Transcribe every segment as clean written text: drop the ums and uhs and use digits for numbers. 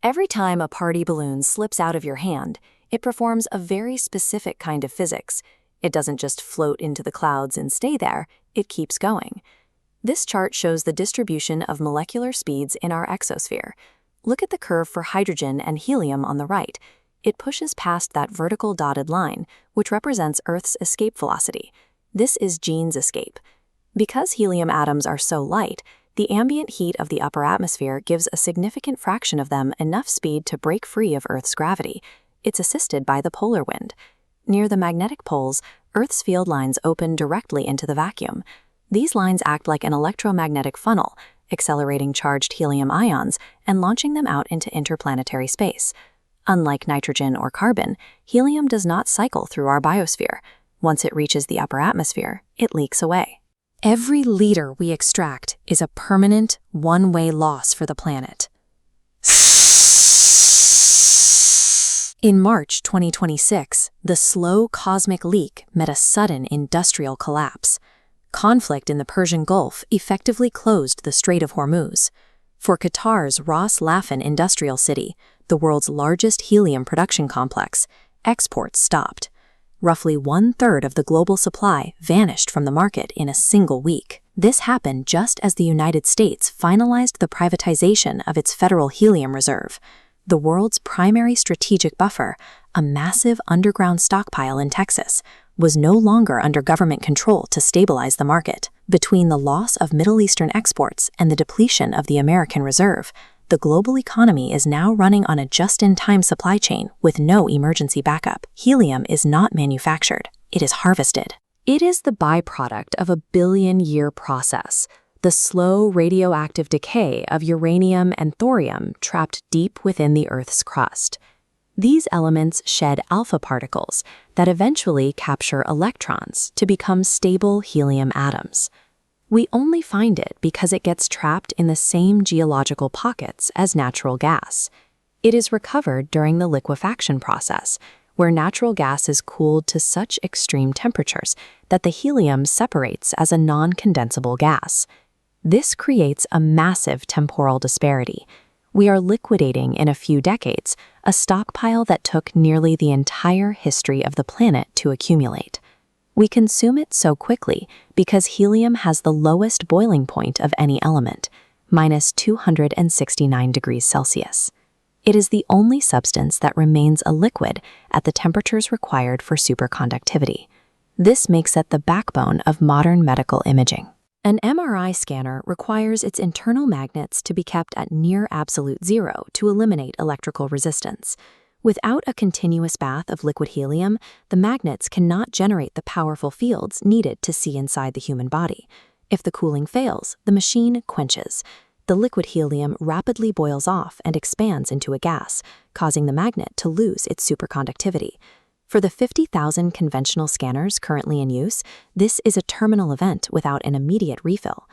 Every time a party balloon slips out of your hand, it performs a very specific kind of physics. It doesn't just float into the clouds and stay there, it keeps going. This chart shows the distribution of molecular speeds in our exosphere. Look at the curve for hydrogen and helium on the right. It pushes past that vertical dotted line, which represents Earth's escape velocity. This is Jean's escape. Because helium atoms are so light, the ambient heat of the upper atmosphere gives a significant fraction of them enough speed to break free of Earth's gravity. It's assisted by the polar wind. Near the magnetic poles, Earth's field lines open directly into the vacuum. These lines act like an electromagnetic funnel, accelerating charged helium ions and launching them out into interplanetary space. Unlike nitrogen or carbon, helium does not cycle through our biosphere. Once it reaches the upper atmosphere, it leaks away. Every liter we extract is a permanent, one-way loss for the planet. In March 2026, the slow cosmic leak met a sudden industrial collapse. Conflict in the Persian Gulf effectively closed the Strait of Hormuz. For Qatar's Ras Laffan industrial city, the world's largest helium production complex, exports stopped. Roughly 1/3 of the global supply vanished from the market in a single week. This happened just as the United States finalized the privatization of its federal helium reserve. The world's primary strategic buffer, a massive underground stockpile in Texas, was no longer under government control to stabilize the market. Between the loss of Middle Eastern exports and the depletion of the American reserve, the global economy is now running on a just-in-time supply chain with no emergency backup. Helium is not manufactured, it is harvested. It is the byproduct of a billion-year process, the slow radioactive decay of uranium and thorium trapped deep within the Earth's crust. These elements shed alpha particles that eventually capture electrons to become stable helium atoms. We only find it because it gets trapped in the same geological pockets as natural gas. It is recovered during the liquefaction process, where natural gas is cooled to such extreme temperatures that the helium separates as a non-condensable gas. This creates a massive temporal disparity. We are liquidating in a few decades a stockpile that took nearly the entire history of the planet to accumulate. We consume it so quickly because helium has the lowest boiling point of any element, -269 degrees Celsius. It is the only substance that remains a liquid at the temperatures required for superconductivity. This makes it the backbone of modern medical imaging. An MRI scanner requires its internal magnets to be kept at near absolute zero to eliminate electrical resistance. Without a continuous bath of liquid helium, the magnets cannot generate the powerful fields needed to see inside the human body. If the cooling fails, the machine quenches. The liquid helium rapidly boils off and expands into a gas, causing the magnet to lose its superconductivity. For the 50,000 conventional scanners currently in use, this is a terminal event without an immediate refill.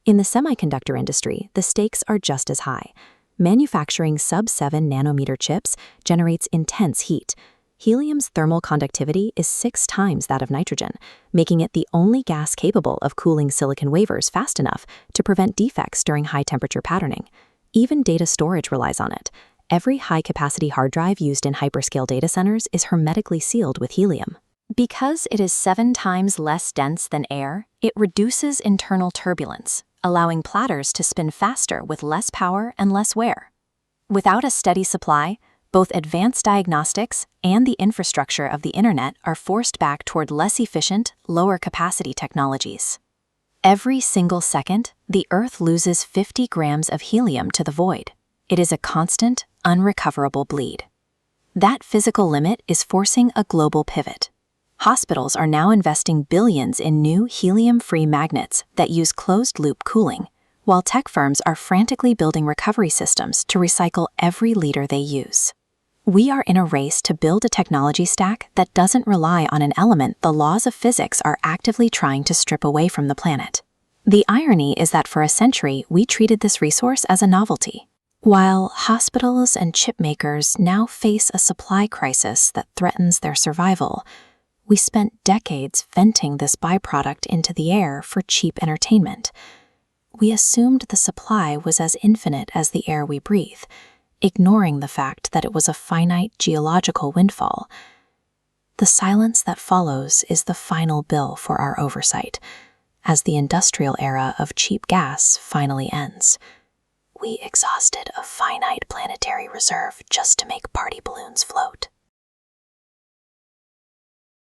In the semiconductor industry, the stakes are just as high. Manufacturing sub-7 nanometer chips generates intense heat. Helium's thermal conductivity is 6 times that of nitrogen, making it the only gas capable of cooling silicon wafers fast enough to prevent defects during high-temperature patterning. Even data storage relies on it. Every high-capacity hard drive used in hyperscale data centers is hermetically sealed with helium. Because it is 7 times less dense than air, it reduces internal turbulence, allowing platters to spin faster with less power and less wear. Without a steady supply, both advanced diagnostics and the infrastructure of the internet are forced back toward less efficient, lower-capacity technologies. Every single second, the Earth loses 50 grams of helium to the void. It is a constant, unrecoverable bleed. That physical limit is forcing a global pivot. Hospitals are now investing billions in new helium-free magnets that use closed-loop cooling, while tech firms are frantically building recovery systems to recycle every liter they use. We are in a race to build a technology stack that doesn't rely on an element the laws of physics are actively trying to strip away from the planet. The irony is that for a century, we treated this resource as a novelty. While hospitals and chip makers now face a supply crisis that threatens their survival, we spent decades venting this byproduct into the air for cheap entertainment. We assumed the supply was as infinite as the air we breathe, ignoring the fact that it was a finite geological windfall. The silence that follows is the final bill for our oversight, as the industrial era of cheap gas finally ends. We exhausted a finite planetary reserve just to make